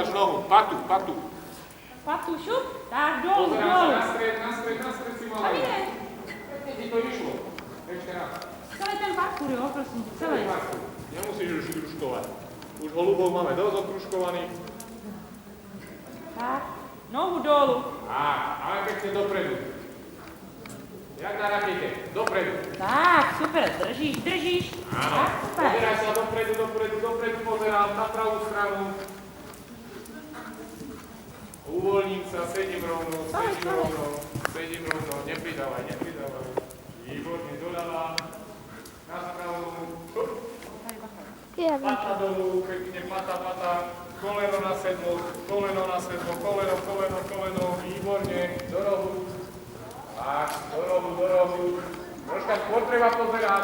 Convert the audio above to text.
tlač nohu, patu. Patu, šup, tak, dolu. Na stred si mala. A nie. Pekne ti to išlo. Ešte raz. Celý ten parkour, jo, prosím, celý. Nemusíš už kružkovať. Už holubov máme dosť okružkovaných. Tak, nohu dolu. Ale pekne dopredu. Jak na rakete, dopredu. Tak, super, držíš. Áno. Tak, super. Pozeraj sa dopredu, pozerám na pravú stranu. Uvoľním sa, sedím rovno, nepridávaj. Výborne, doľava, na stranu. Pata dolu, pekne, pata, koleno na sedmo, koleno, výborne, do rohu. Tak, do rohu. Troška skôr treba pozerať.